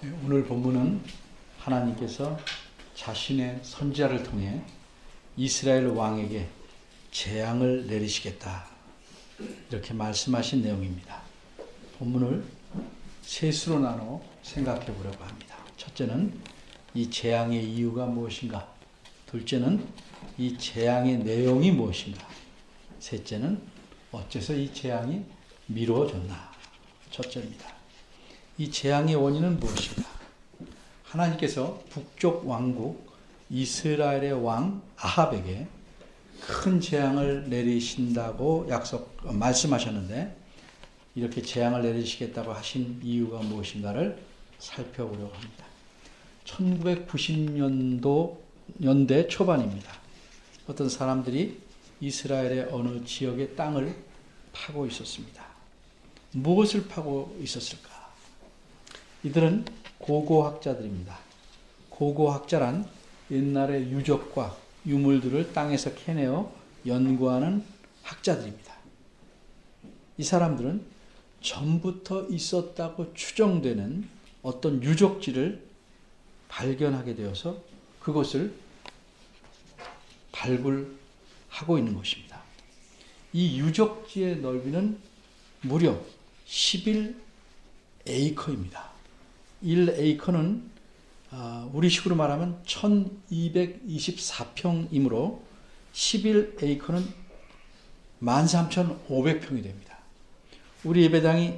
오늘 본문은 하나님께서 자신의 선지자를 통해 이스라엘 왕에게 재앙을 내리시겠다 이렇게 말씀하신 내용입니다. 본문을 세 수로 나눠 생각해 보려고 합니다. 첫째는 이 재앙의 이유가 무엇인가? 둘째는 이 재앙의 내용이 무엇인가? 셋째는 어째서 이 재앙이 미루어졌나? 첫째입니다. 이 재앙의 원인은 무엇인가? 하나님께서 북쪽 왕국 이스라엘의 왕 아합에게 큰 재앙을 내리신다고 말씀하셨는데, 이렇게 재앙을 내리시겠다고 하신 이유가 무엇인가를 살펴보려고 합니다. 1990년대 초반입니다. 어떤 사람들이 이스라엘의 어느 지역의 땅을 파고 있었습니다. 무엇을 파고 있었을까? 이들은 고고학자들입니다. 고고학자란 옛날의 유적과 유물들을 땅에서 캐내어 연구하는 학자들입니다. 이 사람들은 전부터 있었다고 추정되는 어떤 유적지를 발견하게 되어서 그것을 발굴하고 있는 것입니다. 이 유적지의 넓이는 무려 11에이커입니다. 1에이커는 우리식으로 말하면 1224평이므로 11에이커는 13,500평이 됩니다. 우리 예배당이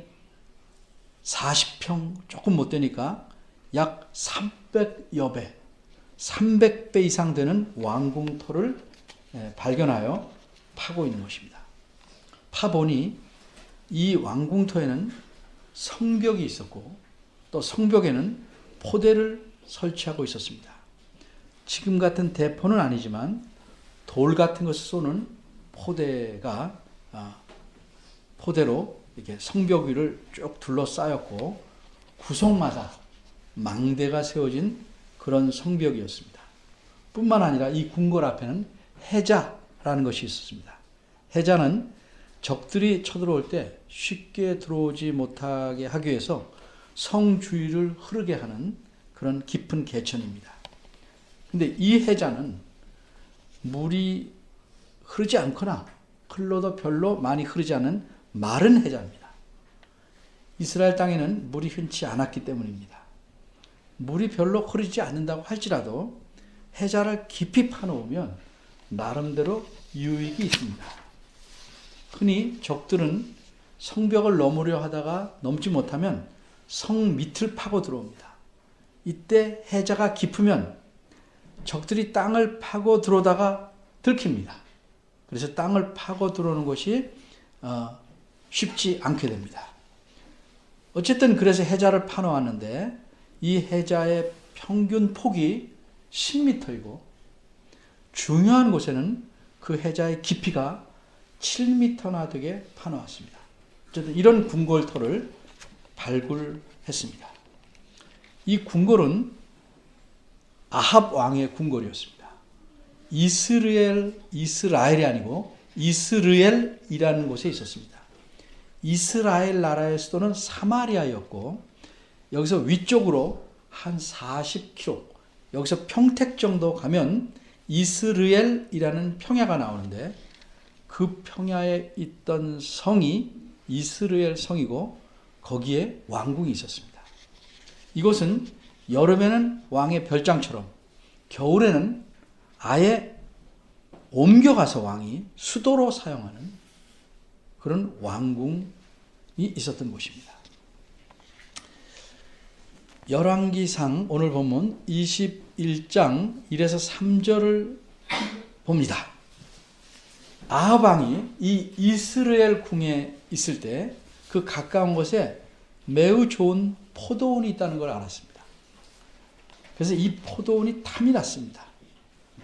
40평 조금 못 되니까 약 300여 배, 300배 이상 되는 왕궁토를 발견하여 파고 있는 것입니다. 파보니 이 왕궁토에는 성벽이 있었고, 또 성벽에는 포대를 설치하고 있었습니다. 지금 같은 대포는 아니지만 돌 같은 것을 쏘는 포대로 이렇게 성벽 위를 쭉 둘러싸였고, 구석마다 망대가 세워진 그런 성벽이었습니다. 뿐만 아니라 이 궁궐 앞에는 해자라는 것이 있었습니다. 해자는 적들이 쳐들어올 때 쉽게 들어오지 못하게 하기 위해서 성 주위를 흐르게 하는 그런 깊은 개천입니다. 근데 이 해자는 물이 흐르지 않거나 흘러도 별로 많이 흐르지 않은 마른 해자입니다. 이스라엘 땅에는 물이 흔치 않았기 때문입니다. 물이 별로 흐르지 않는다고 할지라도 해자를 깊이 파놓으면 나름대로 유익이 있습니다. 흔히 적들은 성벽을 넘으려 하다가 넘지 못하면 성 밑을 파고 들어옵니다. 이때 해자가 깊으면 적들이 땅을 파고 들어오다가 들킵니다. 그래서 땅을 파고 들어오는 것이 쉽지 않게 됩니다. 어쨌든 그래서 해자를 파놓았는데, 이 해자의 평균 폭이 10m이고 중요한 곳에는 그 해자의 깊이가 7m나 되게 파놓았습니다. 어쨌든 이런 궁궐토를 발굴했습니다. 이 궁궐은 아합 왕의 궁궐이었습니다. 이스라엘이 아니고 이스르엘이라는 곳에 있었습니다. 이스라엘 나라의 수도는 사마리아였고, 여기서 위쪽으로 한 40km, 여기서 평택 정도 가면 이스르엘이라는 평야가 나오는데, 그 평야에 있던 성이 이스라엘 성이고 거기에 왕궁이 있었습니다. 이곳은 여름에는 왕의 별장처럼, 겨울에는 아예 옮겨가서 왕이 수도로 사용하는 그런 왕궁이 있었던 곳입니다. 열왕기상 오늘 본문 21장 1에서 3절을 봅니다. 아합 왕이 이 이스라엘 궁에 있을 때 그 가까운 곳에 매우 좋은 포도원이 있다는 걸 알았습니다. 그래서 이 포도원이 탐이 났습니다.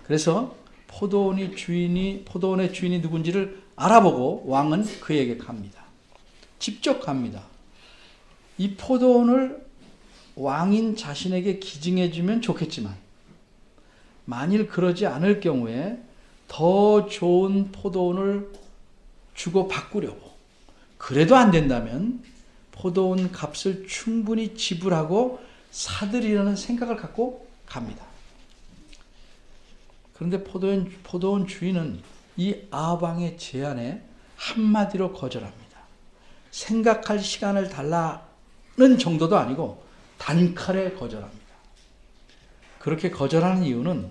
그래서 포도원의 주인이 누군지를 알아보고 왕은 그에게 갑니다. 직접 갑니다. 이 포도원을 왕인 자신에게 기증해 주면 좋겠지만, 만일 그러지 않을 경우에 더 좋은 포도원을 주고 바꾸려고, 그래도 안 된다면 포도원 값을 충분히 지불하고 사들이라는 생각을 갖고 갑니다. 그런데 포도원 주인은 이 아합 왕의 제안에 한마디로 거절합니다. 생각할 시간을 달라는 정도도 아니고 단칼에 거절합니다. 그렇게 거절하는 이유는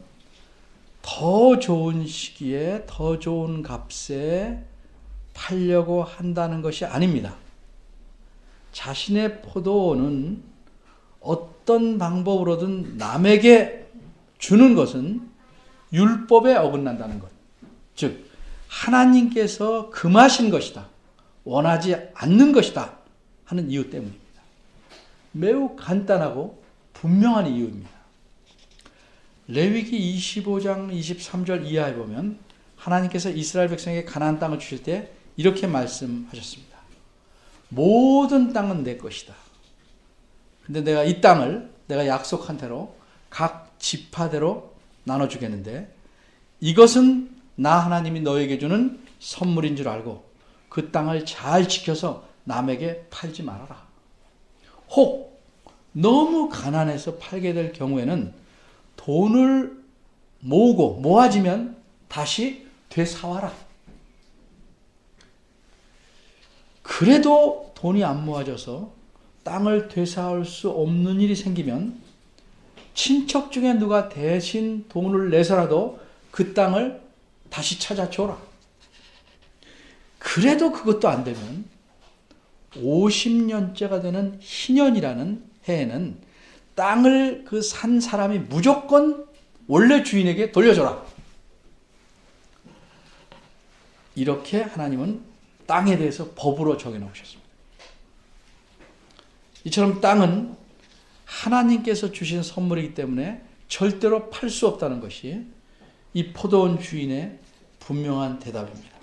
더 좋은 시기에 더 좋은 값에 팔려고 한다는 것이 아닙니다. 자신의 포도원은 어떤 방법으로든 남에게 주는 것은 율법에 어긋난다는 것. 즉 하나님께서 금하신 것이다. 원하지 않는 것이다. 하는 이유 때문입니다. 매우 간단하고 분명한 이유입니다. 레위기 25장 23절 이하에 보면 하나님께서 이스라엘 백성에게 가나안 땅을 주실 때 이렇게 말씀하셨습니다. 모든 땅은 내 것이다. 근데 내가 이 땅을 내가 약속한 대로 각 지파대로 나눠주겠는데 이것은 나 하나님이 너에게 주는 선물인 줄 알고 그 땅을 잘 지켜서 남에게 팔지 말아라. 혹 너무 가난해서 팔게 될 경우에는 돈을 모아지면 다시 되사와라. 그래도 돈이 안 모아져서 땅을 되사올 수 없는 일이 생기면 친척 중에 누가 대신 돈을 내서라도 그 땅을 다시 찾아줘라. 그래도 그것도 안 되면 50년째가 되는 희년이라는 해에는 땅을 그 산 사람이 무조건 원래 주인에게 돌려줘라. 이렇게 하나님은 땅에 대해서 법으로 정해놓으셨습니다. 이처럼 땅은 하나님께서 주신 선물이기 때문에 절대로 팔 수 없다는 것이 이 포도원 주인의 분명한 대답입니다.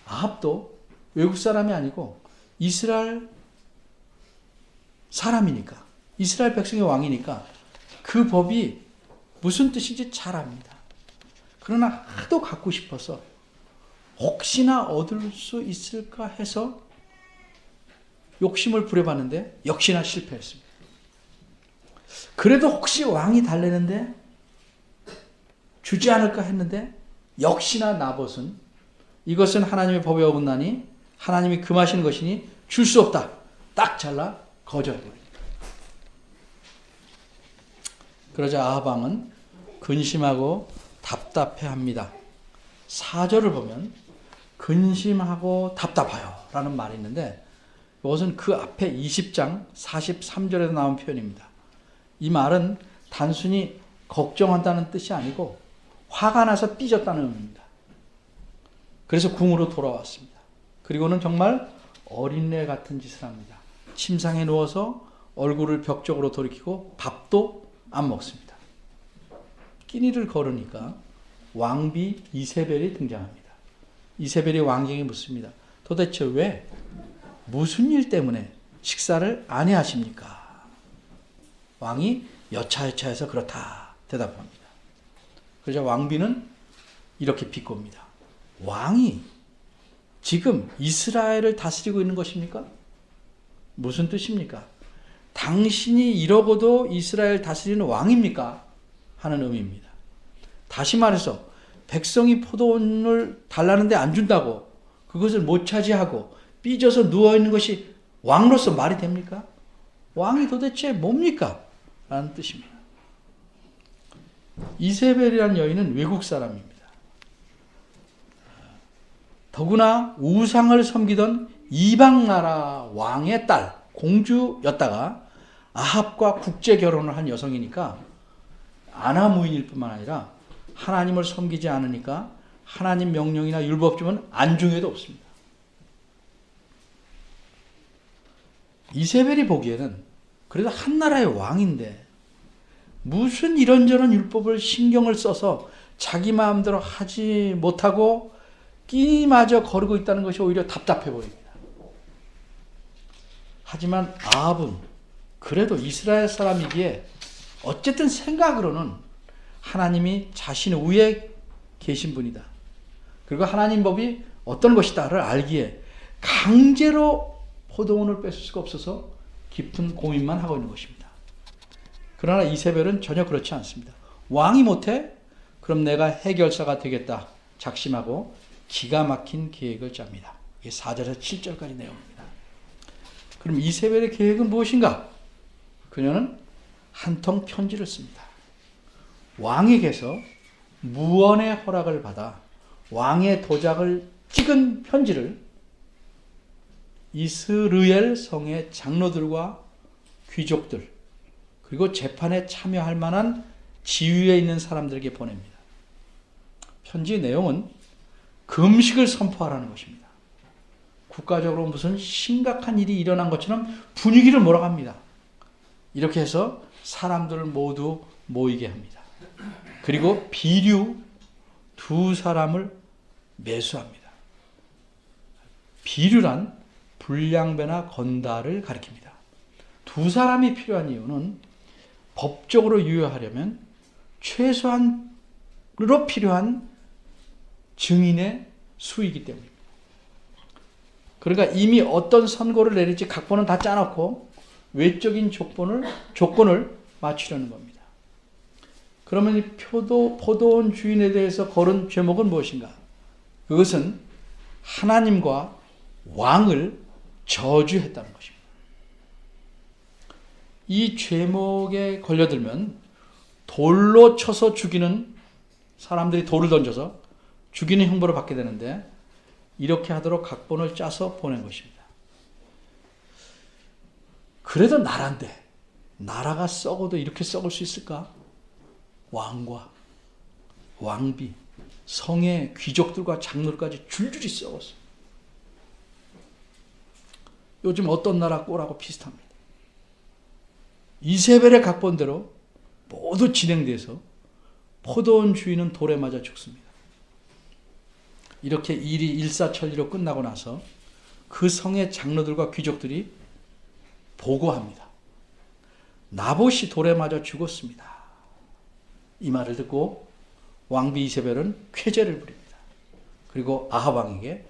아합도 외국 사람이 아니고 이스라엘 사람이니까, 이스라엘 백성의 왕이니까 그 법이 무슨 뜻인지 잘 압니다. 그러나 하도 갖고 싶어서 혹시나 얻을 수 있을까 해서 욕심을 부려봤는데 역시나 실패했습니다. 그래도 혹시 왕이 달래는데 주지 않을까 했는데 역시나 나봇은 이것은 하나님의 법에 어긋나니 하나님이 금하시는 것이니 줄 수 없다. 딱 잘라 거절해버립니다. 그러자 아합 왕은 근심하고 답답해합니다. 4절을 보면 근심하고 답답하여 라는 말이 있는데 이것은 그 앞에 20장 43절에서 나온 표현입니다. 이 말은 단순히 걱정한다는 뜻이 아니고 화가 나서 삐졌다는 의미입니다. 그래서 궁으로 돌아왔습니다. 그리고는 정말 어린애 같은 짓을 합니다. 침상에 누워서 얼굴을 벽 쪽으로 돌이키고 밥도 안 먹습니다. 끼니를 거르니까 왕비 이세벨이 등장합니다. 이세벨이 왕에게 묻습니다. 도대체 왜 무슨 일 때문에 식사를 안 해하십니까? 왕이 여차여차해서 그렇다 대답합니다. 그러자 왕비는 이렇게 비꼬입니다. 왕이 지금 이스라엘을 다스리고 있는 것입니까? 무슨 뜻입니까? 당신이 이러고도 이스라엘 다스리는 왕입니까? 하는 의미입니다. 다시 말해서 백성이 포도원을 달라는데 안 준다고 그것을 못 차지하고 삐져서 누워있는 것이 왕으로서 말이 됩니까? 왕이 도대체 뭡니까? 라는 뜻입니다. 이세벨이라는 여인은 외국 사람입니다. 더구나 우상을 섬기던 이방 나라 왕의 딸, 공주였다가 아합과 국제 결혼을 한 여성이니까 아나무인일 뿐만 아니라 하나님을 섬기지 않으니까 하나님 명령이나 율법 주면 안중에도 없습니다. 이세벨이 보기에는 그래도 한 나라의 왕인데 무슨 이런저런 율법을 신경을 써서 자기 마음대로 하지 못하고 끼니마저 거르고 있다는 것이 오히려 답답해 보입니다. 하지만 아합은 그래도 이스라엘 사람이기에 어쨌든 생각으로는 하나님이 자신 위에 계신 분이다. 그리고 하나님 법이 어떤 것이다를 알기에 강제로 포도원을 뺏을 수가 없어서 깊은 고민만 하고 있는 것입니다. 그러나 이세벨은 전혀 그렇지 않습니다. 왕이 못해? 그럼 내가 해결사가 되겠다 작심하고 기가 막힌 계획을 짭니다. 이게 4절에서 7절까지 내용입니다. 그럼 이세벨의 계획은 무엇인가? 그녀는 한 통 편지를 씁니다. 왕에게서 무언의 허락을 받아 왕의 도장을 찍은 편지를 이스르엘 성의 장로들과 귀족들 그리고 재판에 참여할 만한 지위에 있는 사람들에게 보냅니다. 편지 내용은 금식을 선포하라는 것입니다. 국가적으로 무슨 심각한 일이 일어난 것처럼 분위기를 몰아갑니다. 이렇게 해서 사람들을 모두 모이게 합니다. 그리고 비류 2사람을 매수합니다. 비류란 불량배나 건달을 가리킵니다. 2사람이 필요한 이유는 법적으로 유효하려면 최소한으로 필요한 증인의 수이기 때문입니다. 그러니까 이미 어떤 선고를 내릴지 각본은 다 짜놓고 외적인 조건을 맞추려는 겁니다. 그러면 이 포도원 주인에 대해서 걸은 죄목은 무엇인가? 그것은 하나님과 왕을 저주했다는 것입니다. 이 죄목에 걸려들면 돌로 쳐서 죽이는 사람들이 돌을 던져서 죽이는 형벌을 받게 되는데 이렇게 하도록 각본을 짜서 보낸 것입니다. 그래도 나라인데 나라가 썩어도 이렇게 썩을 수 있을까? 왕과 왕비, 성의 귀족들과 장로들까지 줄줄이 썩었어요. 요즘 어떤 나라 꼴하고 비슷합니다. 이세벨의 각본대로 모두 진행돼서 포도원 주인은 돌에 맞아 죽습니다. 이렇게 일이 일사천리로 끝나고 나서 그 성의 장로들과 귀족들이 보고합니다. 나봇이 돌에 맞아 죽었습니다. 이 말을 듣고 왕비 이세벨은 쾌재를 부립니다. 그리고 아합 왕에게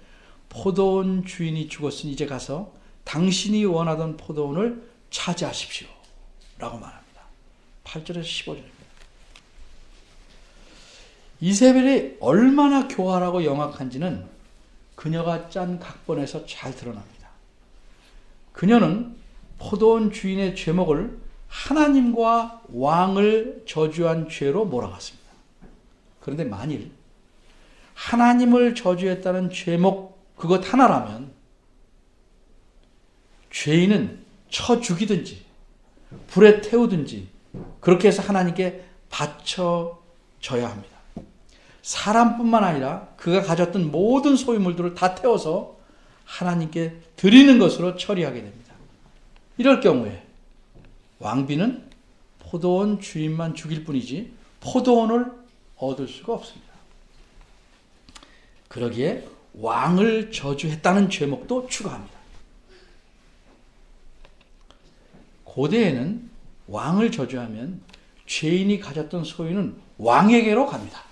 포도원 주인이 죽었으니 이제 가서 당신이 원하던 포도원을 차지하십시오 라고 말합니다. 8절에서 15절입니다. 이세벨이 얼마나 교활하고 영악한지는 그녀가 짠 각본에서 잘 드러납니다. 그녀는 포도원 주인의 죄목을 하나님과 왕을 저주한 죄로 몰아갔습니다. 그런데 만일 하나님을 저주했다는 죄목 그것 하나라면 죄인은 쳐 죽이든지 불에 태우든지 그렇게 해서 하나님께 바쳐져야 합니다. 사람뿐만 아니라 그가 가졌던 모든 소유물들을 다 태워서 하나님께 드리는 것으로 처리하게 됩니다. 이럴 경우에 왕비는 포도원 주인만 죽일 뿐이지 포도원을 얻을 수가 없습니다. 그러기에 왕을 저주했다는 죄목도 추가합니다. 고대에는 왕을 저주하면 죄인이 가졌던 소유는 왕에게로 갑니다.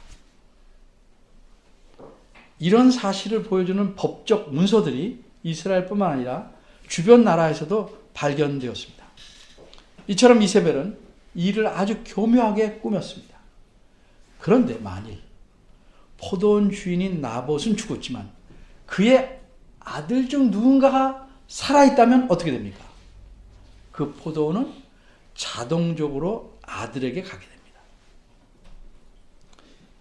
이런 사실을 보여주는 법적 문서들이 이스라엘뿐만 아니라 주변 나라에서도 발견되었습니다. 이처럼 이세벨은 이를 아주 교묘하게 꾸몄습니다. 그런데 만일 포도원 주인인 나봇은 죽었지만 그의 아들 중 누군가가 살아있다면 어떻게 됩니까? 그 포도원은 자동적으로 아들에게 가게 됩니다.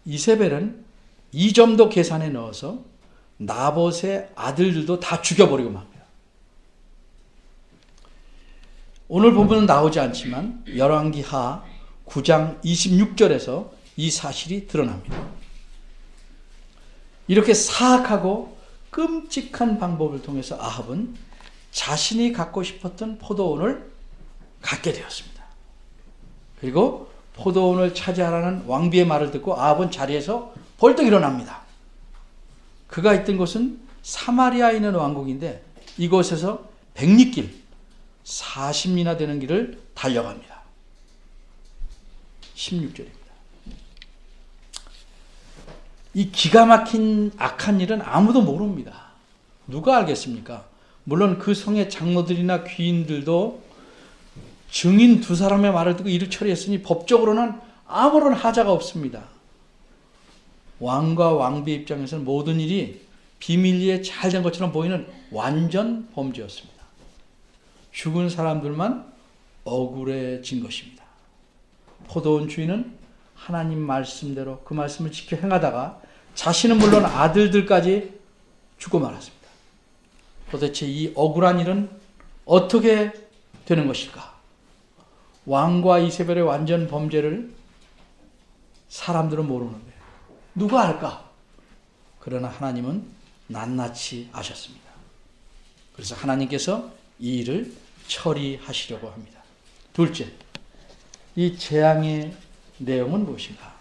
이세벨은 이 점도 계산에 넣어서 나봇의 아들들도 다 죽여버리고 맙니다. 오늘 본문은 나오지 않지만 열왕기하 9장 26절에서 이 사실이 드러납니다. 이렇게 사악하고 끔찍한 방법을 통해서 아합은 자신이 갖고 싶었던 포도원을 갖게 되었습니다. 그리고 포도원을 차지하라는 왕비의 말을 듣고 아합은 자리에서 벌떡 일어납니다. 그가 있던 곳은 사마리아에 있는 왕국인데 이곳에서 백리길 40리나 되는 길을 달려갑니다. 16절입니다. 이 기가 막힌 악한 일은 아무도 모릅니다. 누가 알겠습니까? 물론 그 성의 장로들이나 귀인들도 증인 두 사람의 말을 듣고 일을 처리했으니 법적으로는 아무런 하자가 없습니다. 왕과 왕비 입장에서는 모든 일이 비밀리에 잘 된 것처럼 보이는 완전 범죄였습니다. 죽은 사람들만 억울해진 것입니다. 포도원 주인은 하나님 말씀대로 그 말씀을 지켜 행하다가 자신은 물론 아들들까지 죽고 말았습니다. 도대체 이 억울한 일은 어떻게 되는 것일까? 왕과 이세벨의 완전 범죄를 사람들은 모르는데 누가 알까? 그러나 하나님은 낱낱이 아셨습니다. 그래서 하나님께서 이 일을 처리하시려고 합니다. 둘째, 이 재앙의 내용은 무엇인가?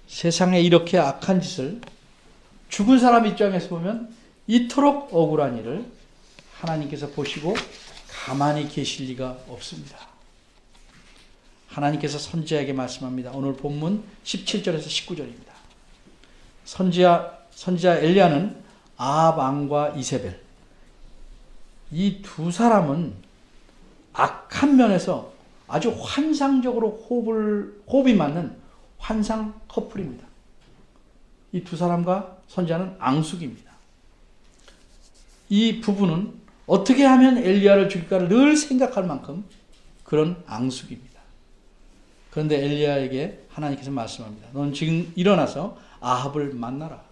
세상에 이렇게 악한 짓을 죽은 사람 입장에서 보면 이토록 억울한 일을 하나님께서 보시고 가만히 계실 리가 없습니다. 하나님께서 선지자에게 말씀합니다. 오늘 본문 17절에서 19절입니다. 선지자 엘리야는 아합 왕과 이세벨, 이 두 사람은 악한 면에서 아주 환상적으로 호흡이 맞는 환상 커플입니다. 이 두 사람과 선지자는 앙숙입니다. 이 부부는 어떻게 하면 엘리야를 죽일까를 늘 생각할 만큼 그런 앙숙입니다. 그런데 엘리야에게 하나님께서 말씀합니다. 넌 지금 일어나서 아합을 만나라.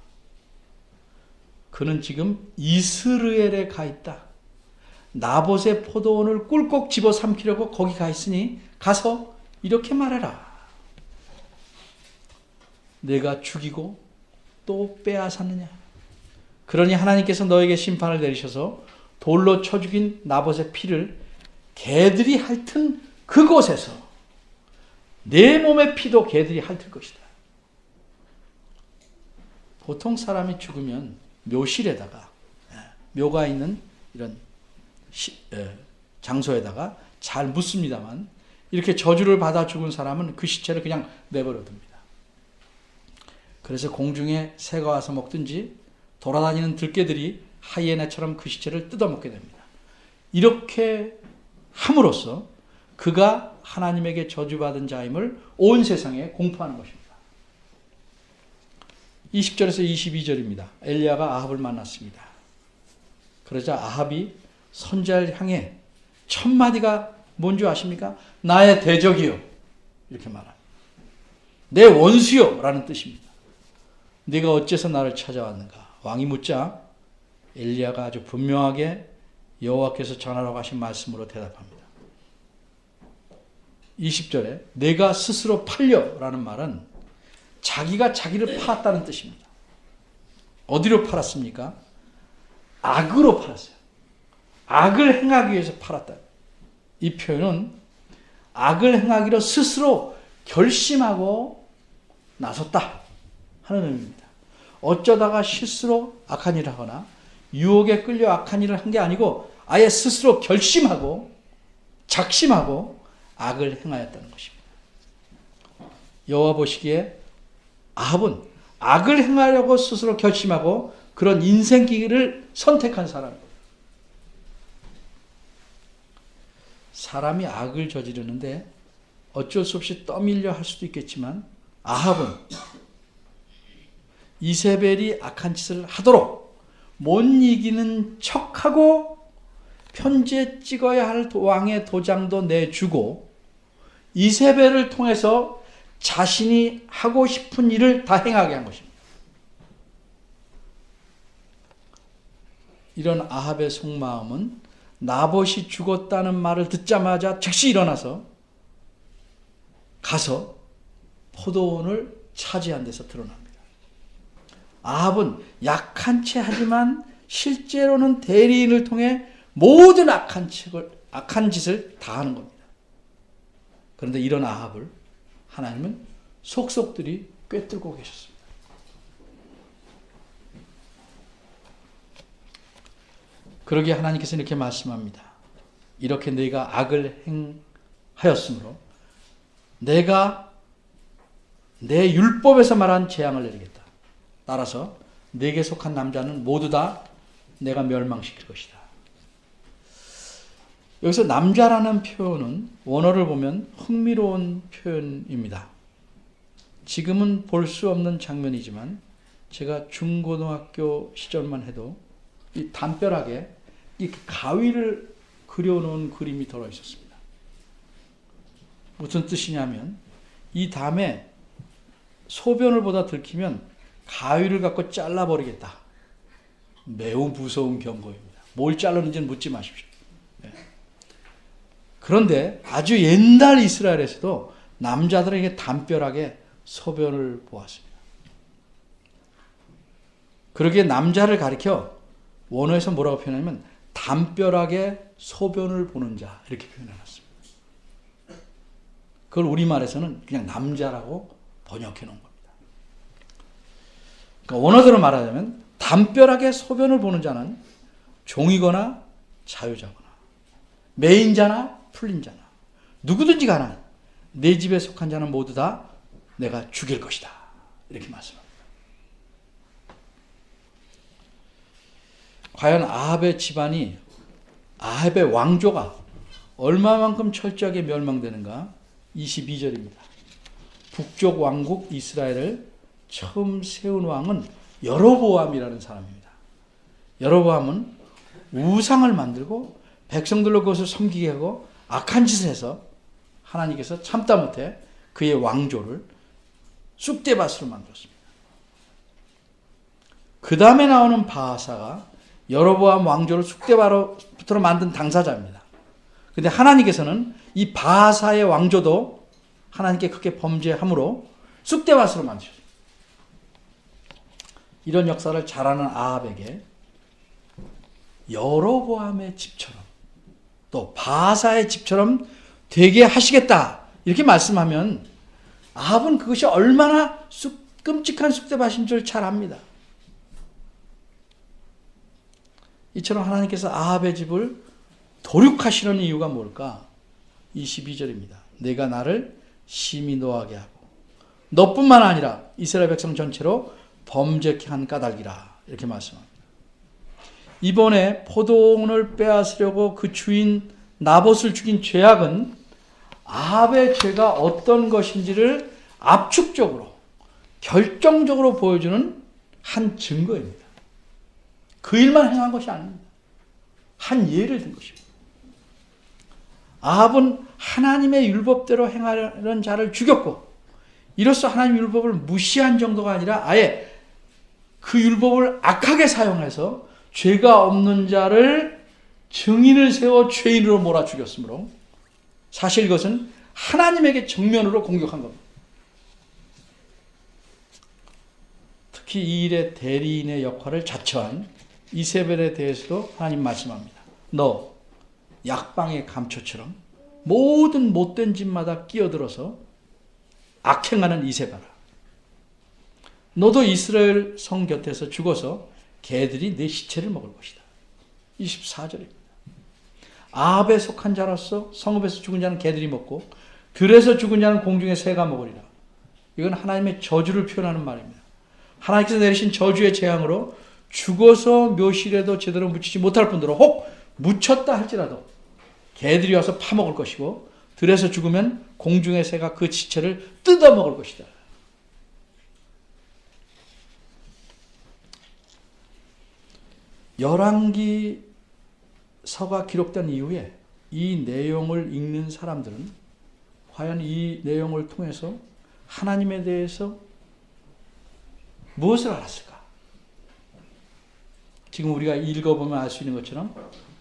그는 지금 이스라엘에 가 있다. 나봇의 포도원을 꿀꺽 집어 삼키려고 거기 가 있으니 가서 이렇게 말해라. 내가 죽이고 또 빼앗았느냐. 그러니 하나님께서 너에게 심판을 내리셔서 돌로 쳐 죽인 나봇의 피를 개들이 핥은 그곳에서 내 몸의 피도 개들이 핥을 것이다. 보통 사람이 죽으면 묘실에다가, 묘가 있는 이런 장소에다가 잘 묻습니다만, 이렇게 저주를 받아 죽은 사람은 그 시체를 그냥 내버려 둡니다. 그래서 공중에 새가 와서 먹든지 돌아다니는 들개들이 하이에나처럼 그 시체를 뜯어먹게 됩니다. 이렇게 함으로써 그가 하나님에게 저주받은 자임을 온 세상에 공포하는 것입니다. 20절에서 22절입니다. 엘리야가 아합을 만났습니다. 그러자 아합이 선지자를 향해 첫 마디가 뭔지 아십니까? 나의 대적이요. 이렇게 말합니다. 내 원수요. 라는 뜻입니다. 네가 어째서 나를 찾아왔는가? 왕이 묻자 엘리야가 아주 분명하게 여호와께서 전하라고 하신 말씀으로 대답합니다. 20절에 내가 스스로 팔려라는 말은 자기가 자기를 팔았다는 뜻입니다. 어디로 팔았습니까? 악으로 팔았어요. 악을 행하기 위해서 팔았다. 이 표현은 악을 행하기로 스스로 결심하고 나섰다 하는 의미입니다. 어쩌다가 실수로 악한 일을 하거나 유혹에 끌려 악한 일을 한 게 아니고 아예 스스로 결심하고 작심하고 악을 행하였다는 것입니다. 여호와 보시기에 아합은 악을 행하려고 스스로 결심하고 그런 인생길을 선택한 사람입니다. 사람이 악을 저지르는데 어쩔 수 없이 떠밀려 할 수도 있겠지만 아합은 이세벨이 악한 짓을 하도록 못 이기는 척하고 편지에 찍어야 할 왕의 도장도 내주고 이세벨을 통해서 자신이 하고 싶은 일을 다 행하게 한 것입니다. 이런 아합의 속마음은 나봇이 죽었다는 말을 듣자마자 즉시 일어나서 가서 포도원을 차지한 데서 드러납니다. 아합은 약한 채 하지만 실제로는 대리인을 통해 모든 악한 짓을 다 하는 겁니다. 그런데 이런 아합을 하나님은 속속들이 꿰뚫고 계셨습니다. 그러기에 하나님께서 이렇게 말씀합니다. 이렇게 네가 악을 행하였으므로 내가 내 율법에서 말한 재앙을 내리겠다. 따라서 네게 속한 남자는 모두 다 내가 멸망시킬 것이다. 여기서 남자라는 표현은 원어를 보면 흥미로운 표현입니다. 지금은 볼 수 없는 장면이지만 제가 중고등학교 시절만 해도 이 담벼락에 이 가위를 그려놓은 그림이 들어 있었습니다. 무슨 뜻이냐면 이 담에 소변을 보다 들키면 가위를 갖고 잘라버리겠다. 매우 무서운 경고입니다. 뭘 자르는지는 묻지 마십시오. 네. 그런데 아주 옛날 이스라엘에서도 남자들에게 담벼락에 소변을 보았습니다. 그러기에 남자를 가리켜 원어에서 뭐라고 표현하냐면 담벼락에 소변을 보는 자 이렇게 표현해놨습니다. 그걸 우리말에서는 그냥 남자라고 번역해 놓은 겁니다. 그러니까 원어대로 말하자면 담벼락에 소변을 보는 자는 종이거나 자유자거나 매인자나 풀린자나 누구든지 간에 내 집에 속한 자는 모두 다 내가 죽일 것이다. 이렇게 말씀합니다. 과연 아합의 집안이 아합의 왕조가 얼마만큼 철저하게 멸망되는가? 22절입니다. 북쪽 왕국 이스라엘을 처음 세운 왕은 여로보암이라는 사람입니다. 여로보암은 우상을 만들고 백성들로 그것을 섬기게 하고 악한 짓을 해서 하나님께서 참다 못해 그의 왕조를 쑥대밭으로 만들었습니다. 그 다음에 나오는 바하사가 여로보암 왕조를 쑥대밭으로 만든 당사자입니다. 그런데 하나님께서는 이 바하사의 왕조도 하나님께 크게 범죄함으로 쑥대밭으로 만드셨습니다. 이런 역사를 잘 아는 아합에게 여로보암의 집처럼 또 바하사의 집처럼 되게 하시겠다 이렇게 말씀하면 아합은 그것이 얼마나 끔찍한 쑥대밭인 줄 잘 압니다. 이처럼 하나님께서 아합의 집을 도륙하시려는 이유가 뭘까? 22절입니다. 내가 나를 심히 노하게 하고 너뿐만 아니라 이스라엘 백성 전체로 범죄케 한 까닭이라 이렇게 말씀합니다. 이번에 포도원을 빼앗으려고 그 주인 나봇을 죽인 죄악은 아합의 죄가 어떤 것인지를 압축적으로 결정적으로 보여주는 한 증거입니다. 그 일만 행한 것이 아닙니다. 한 예를 든 것입니다. 아합은 하나님의 율법대로 행하려는 자를 죽였고 이로써 하나님의 율법을 무시한 정도가 아니라 아예 그 율법을 악하게 사용해서 죄가 없는 자를 증인을 세워 죄인으로 몰아 죽였으므로 사실 이것은 하나님에게 정면으로 공격한 겁니다. 특히 이 일의 대리인의 역할을 자처한 이세벨에 대해서도 하나님 말씀합니다. 너 약방의 감초처럼 모든 못된 짓마다 끼어들어서 악행하는 이세벨아. 너도 이스라엘 성 곁에서 죽어서 개들이 내 시체를 먹을 것이다. 24절입니다. 아합에 속한 자로서 성읍에서 죽은 자는 개들이 먹고 들에서 죽은 자는 공중의 새가 먹으리라. 이건 하나님의 저주를 표현하는 말입니다. 하나님께서 내리신 저주의 재앙으로 죽어서 묘실에도 제대로 묻히지 못할 뿐더러 혹 묻혔다 할지라도 개들이 와서 파먹을 것이고 들에서 죽으면 공중의 새가 그 시체를 뜯어먹을 것이다. 열왕기서가 기록된 이후에 이 내용을 읽는 사람들은 과연 이 내용을 통해서 하나님에 대해서 무엇을 알았을까? 지금 우리가 읽어보면 알 수 있는 것처럼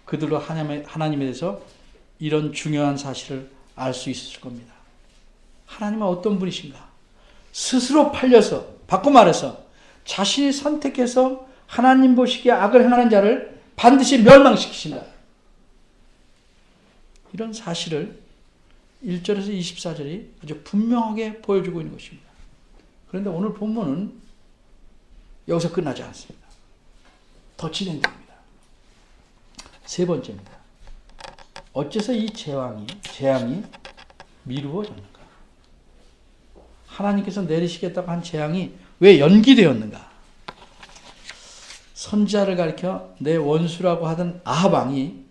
그들도 하나님에 대해서 이런 중요한 사실을 알 수 있었을 겁니다. 하나님은 어떤 분이신가? 스스로 팔려서, 바꿔 말해서 자신이 선택해서 하나님 보시기에 악을 행하는 자를 반드시 멸망시키신다. 이런 사실을 1절에서 24절이 아주 분명하게 보여주고 있는 것입니다. 그런데 오늘 본문은 여기서 끝나지 않습니다. 더 진행됩니다. 세 번째입니다. 어째서 이 재앙이 미루어졌는가? 하나님께서 내리시겠다고 한 재앙이 왜 연기되었는가? 선지자를 가리켜 내 원수라고 하던 아합 왕이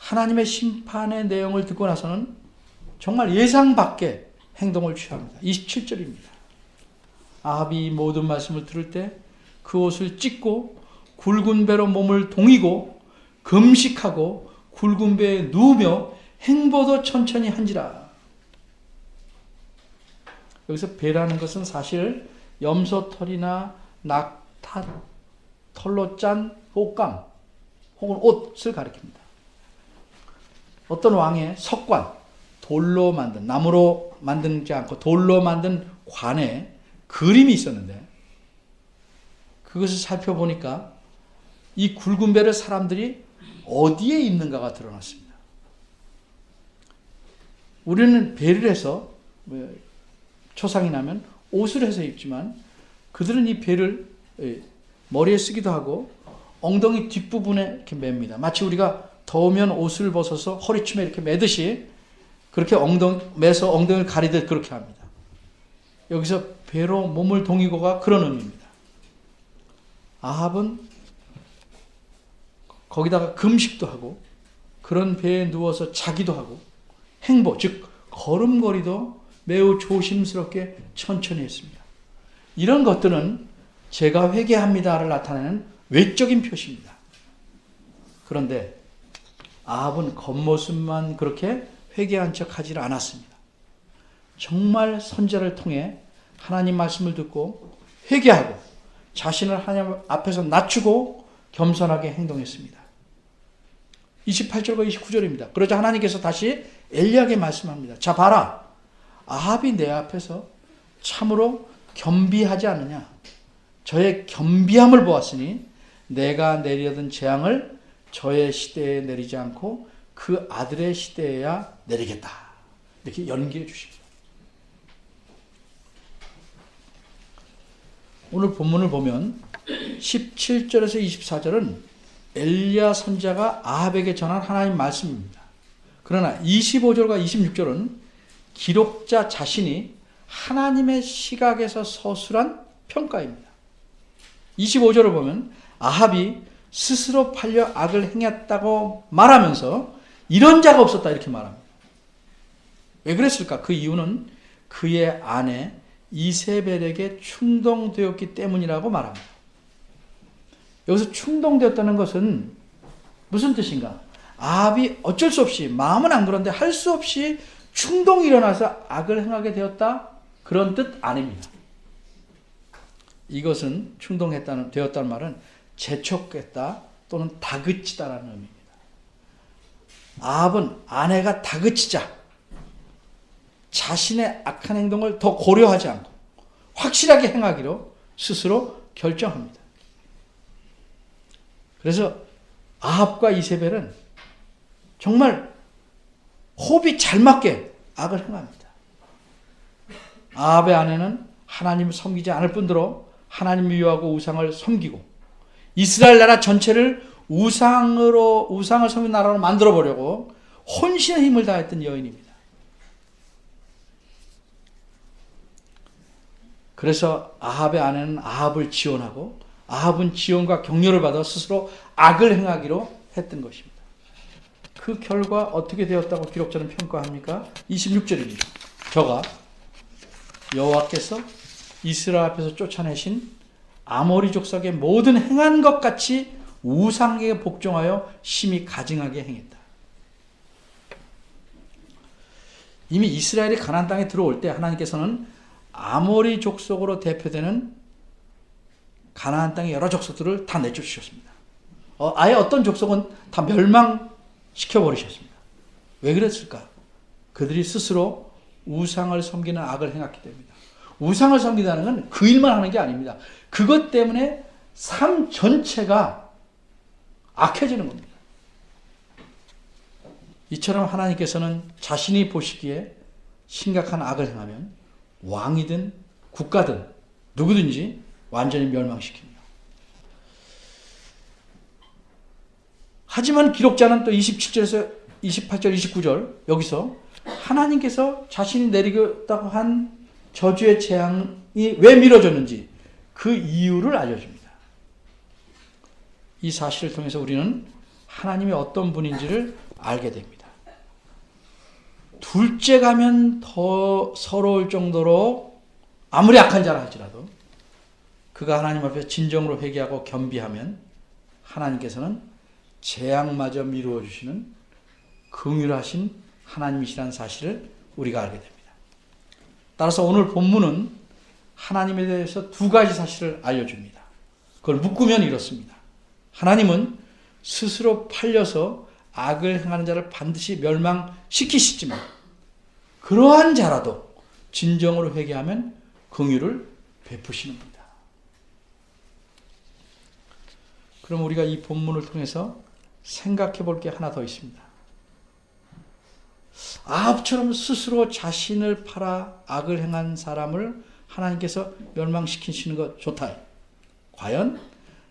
하나님의 심판의 내용을 듣고 나서는 정말 예상 밖의 행동을 취합니다. 27절입니다. 아합이 모든 말씀을 들을 때 그 옷을 찢고 굵은 배로 몸을 동이고 금식하고 굵은 배에 누우며 행보도 천천히 한지라. 여기서 배라는 것은 사실 염소털이나 낙타 털로 짠 옷감 혹은 옷을 가리킵니다. 어떤 왕의 석관, 돌로 만든, 나무로 만들지 않고 돌로 만든 관에 그림이 있었는데 그것을 살펴보니까 이 굵은 배를 사람들이 어디에 입는가가 드러났습니다. 우리는 배를 해서 초상이 나면 옷을 해서 입지만 그들은 이 배를 머리에 쓰기도 하고 엉덩이 뒷부분에 이렇게 맵니다. 마치 우리가 더우면 옷을 벗어서 허리춤에 이렇게 매듯이 그렇게 매서 엉덩이를 가리듯 그렇게 합니다. 여기서 배로 몸을 동이고가 그런 의미입니다. 아합은 거기다가 금식도 하고 그런 배에 누워서 자기도 하고 행보, 즉 걸음걸이도 매우 조심스럽게 천천히 했습니다. 이런 것들은 제가 회개합니다를 나타내는 외적인 표시입니다. 그런데 아합은 겉모습만 그렇게 회개한 척 하지 않았습니다. 정말 선지자를 통해 하나님 말씀을 듣고 회개하고 자신을 하나님 앞에서 낮추고 겸손하게 행동했습니다. 28절과 29절입니다. 그러자 하나님께서 다시 엘리야에게 말씀합니다. 자 봐라, 아합이 내 앞에서 참으로 겸비하지 않느냐. 저의 겸비함을 보았으니 내가 내려던 재앙을 저의 시대에 내리지 않고 그 아들의 시대에야 내리겠다. 이렇게 연기해 주십니다. 오늘 본문을 보면 17절에서 24절은 엘리야 선지자가 아합에게 전한 하나님 말씀입니다. 그러나 25절과 26절은 기록자 자신이 하나님의 시각에서 서술한 평가입니다. 25절을 보면 아합이 스스로 팔려 악을 행했다고 말하면서 이런 자가 없었다 이렇게 말합니다. 왜 그랬을까? 그 이유는 그의 아내 이세벨에게 충동되었기 때문이라고 말합니다. 여기서 충동되었다는 것은 무슨 뜻인가? 아합이 어쩔 수 없이, 마음은 안 그런데 할 수 없이 충동이 일어나서 악을 행하게 되었다, 그런 뜻 아닙니다. 이것은 되었다는 말은 재촉했다 또는 다그치다라는 의미입니다. 아합은 아내가 다그치자 자신의 악한 행동을 더 고려하지 않고 확실하게 행하기로 스스로 결정합니다. 그래서 아합과 이세벨은 정말 호흡이 잘 맞게 악을 행합니다. 아합의 아내는 하나님을 섬기지 않을 뿐더러 하나님을 미워하고 우상을 섬기고 이스라엘 나라 전체를 우상을 섬기는 나라로 만들어보려고 혼신의 힘을 다했던 여인입니다. 그래서 아합의 아내는 아합을 지원하고 아합은 지원과 격려를 받아 스스로 악을 행하기로 했던 것입니다. 그 결과 어떻게 되었다고 기록자는 평가합니까? 26절입니다. 저가 여호와께서 이스라엘 앞에서 쫓아내신 아모리 족속의 모든 행한 것 같이 우상에게 복종하여 심히 가증하게 행했다. 이미 이스라엘이 가나안 땅에 들어올 때 하나님께서는 아모리 족속으로 대표되는 가나안 땅의 여러 족속들을 다 내쫓으셨습니다. 아예 어떤 족속은 다 멸망시켜버리셨습니다. 왜 그랬을까? 그들이 스스로 우상을 섬기는 악을 행했기 때문입니다. 우상을 섬긴다는 건 그 일만 하는 게 아닙니다. 그것 때문에 삶 전체가 악해지는 겁니다. 이처럼 하나님께서는 자신이 보시기에 심각한 악을 행하면 왕이든 국가든 누구든지 완전히 멸망시킵니다. 하지만 기록자는 또 27절에서 28절, 29절 여기서 하나님께서 자신이 내리겠다고 한 저주의 재앙이 왜 미뤄졌는지 그 이유를 알려줍니다. 이 사실을 통해서 우리는 하나님이 어떤 분인지를 알게 됩니다. 둘째 가면 더 서러울 정도로 아무리 악한 자라 할지라도 그가 하나님 앞에 진정으로 회개하고 겸비하면 하나님께서는 재앙마저 미루어 주시는 긍휼하신 하나님이시라는 사실을 우리가 알게 됩니다. 따라서 오늘 본문은 하나님에 대해서 두 가지 사실을 알려줍니다. 그걸 묶으면 이렇습니다. 하나님은 스스로 팔려서 악을 행하는 자를 반드시 멸망시키시지만 그러한 자라도 진정으로 회개하면 긍휼을 베푸시는 겁니다. 그럼 우리가 이 본문을 통해서 생각해 볼 게 하나 더 있습니다. 아합처럼 스스로 자신을 팔아 악을 행한 사람을 하나님께서 멸망시키시는 것 좋다. 과연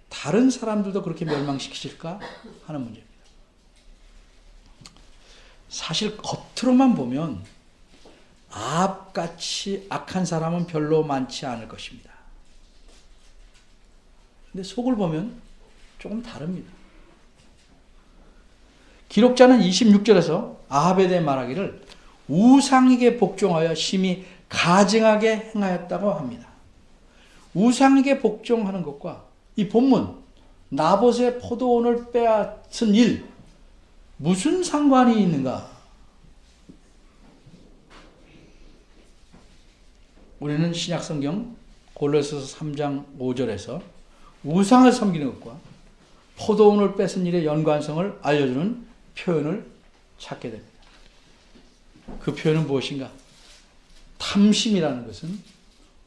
다른 사람들도 그렇게 멸망시키실까 하는 문제입니다. 사실 겉으로만 보면 아합같이 악한 사람은 별로 많지 않을 것입니다. 근데 속을 보면 조금 다릅니다. 기록자는 26절에서 아합에 대해 말하기를 우상에게 복종하여 심히 가증하게 행하였다고 합니다. 우상에게 복종하는 것과 이 본문 나봇의 포도원을 빼앗은 일 무슨 상관이 있는가? 우리는 신약성경 골로새서 3장 5절에서 우상을 섬기는 것과 포도원을 뺏은 일의 연관성을 알려주는 표현을 찾게 됩니다. 그 표현은 무엇인가? 탐심이라는 것은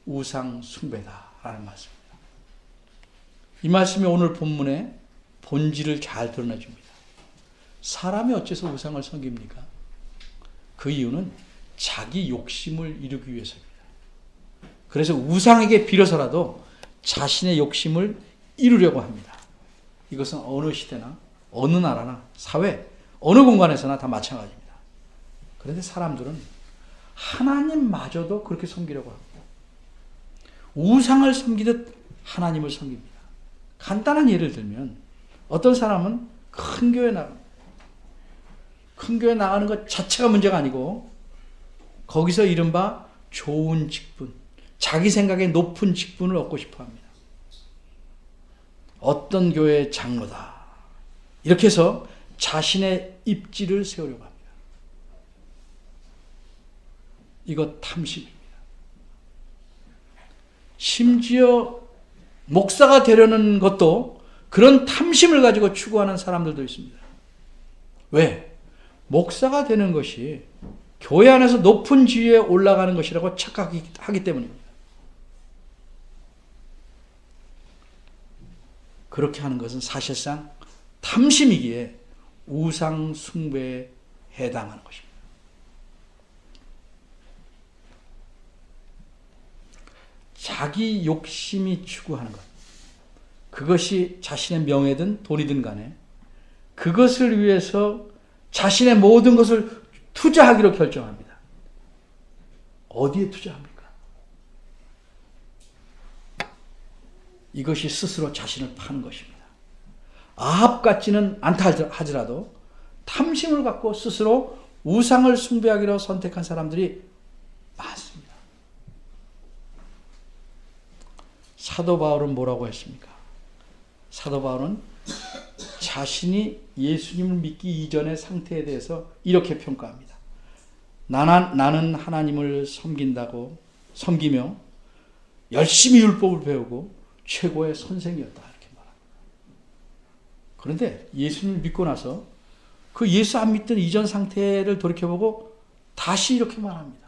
우상 숭배다라는 말씀입니다. 이 말씀이 오늘 본문의 본질을 잘 드러내줍니다. 사람이 어째서 우상을 섬깁니까? 그 이유는 자기 욕심을 이루기 위해서입니다. 그래서 우상에게 빌어서라도 자신의 욕심을 이루려고 합니다. 이것은 어느 시대나 어느 나라나 사회 어느 공간에서나 다 마찬가지입니다. 그런데 사람들은 하나님마저도 그렇게 섬기려고 합니다. 우상을 섬기듯 하나님을 섬깁니다. 간단한 예를 들면 어떤 사람은 큰 교회 나갑니다. 큰 교회 나가는 것 자체가 문제가 아니고 거기서 이른바 좋은 직분, 자기 생각에 높은 직분을 얻고 싶어 합니다. 어떤 교회의 장로다. 이렇게 해서 자신의 입지를 세우려고 합니다. 이거 탐심입니다. 심지어 목사가 되려는 것도 그런 탐심을 가지고 추구하는 사람들도 있습니다. 왜? 목사가 되는 것이 교회 안에서 높은 지위에 올라가는 것이라고 착각하기 때문입니다. 그렇게 하는 것은 사실상 탐심이기에 우상 숭배에 해당하는 것입니다. 자기 욕심이 추구하는 것, 그것이 자신의 명예든 돈이든 간에 그것을 위해서 자신의 모든 것을 투자하기로 결정합니다. 어디에 투자합니까? 이것이 스스로 자신을 파는 것입니다. 아합 같지는 않다 하더라도 탐심을 갖고 스스로 우상을 숭배하기로 선택한 사람들이 많습니다. 사도 바울은 뭐라고 했습니까? 사도 바울은 자신이 예수님을 믿기 이전의 상태에 대해서 이렇게 평가합니다. 나는 하나님을 섬기며 열심히 율법을 배우고 최고의 선생이었다. 이렇게 말합니다. 그런데 예수님을 믿고 나서 그 예수 안 믿던 이전 상태를 돌이켜보고 다시 이렇게 말합니다.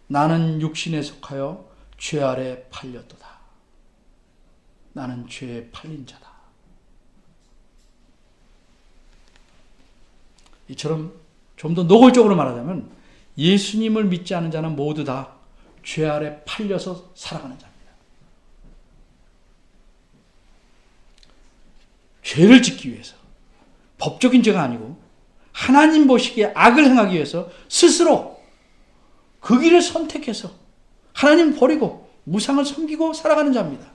나는 육신에 속하여 죄 아래 팔렸도다. 나는 죄에 팔린 자다. 이처럼 좀 더 노골적으로 말하자면 예수님을 믿지 않은 자는 모두 다 죄 아래 팔려서 살아가는 자입니다. 죄를 짓기 위해서, 법적인 죄가 아니고 하나님 보시기에 악을 행하기 위해서 스스로 그 길을 선택해서 하나님 버리고 우상을 섬기고 살아가는 자입니다.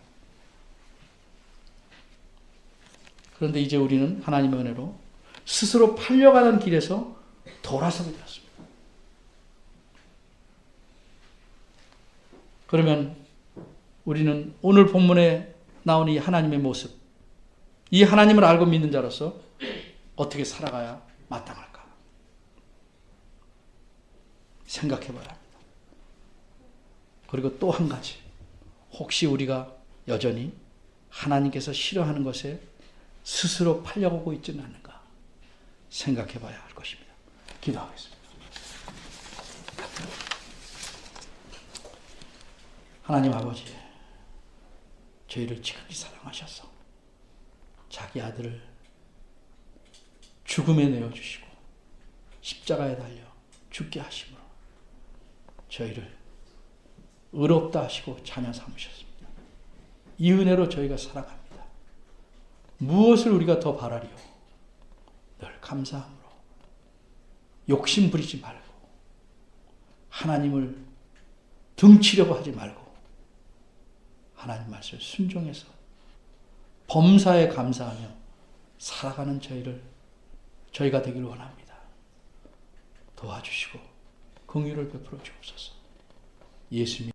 그런데 이제 우리는 하나님의 은혜로 스스로 팔려가는 길에서 돌아서게 되었습니다. 그러면 우리는 오늘 본문에 나온 이 하나님의 모습, 이 하나님을 알고 믿는 자로서 어떻게 살아가야 마땅할까? 생각해 봐야 합니다. 그리고 또 한 가지, 혹시 우리가 여전히 하나님께서 싫어하는 것에 스스로 팔려가고 있지는 않는가 생각해 봐야 할 것입니다. 기도하겠습니다. 하나님 아버지, 저희를 지극히 사랑하셔서 자기 아들을 죽음에 내어주시고 십자가에 달려 죽게 하심으로 저희를 의롭다 하시고 자녀 삼으셨습니다. 이 은혜로 저희가 살아갑니다. 무엇을 우리가 더 바라리요? 늘 감사함으로 욕심 부리지 말고 하나님을 등치려고 하지 말고 하나님 말씀을 순종해서 범사에 감사하며 살아가는 저희가 되길 원합니다. 도와주시고 긍휼을 베풀어 주옵소서. 예수님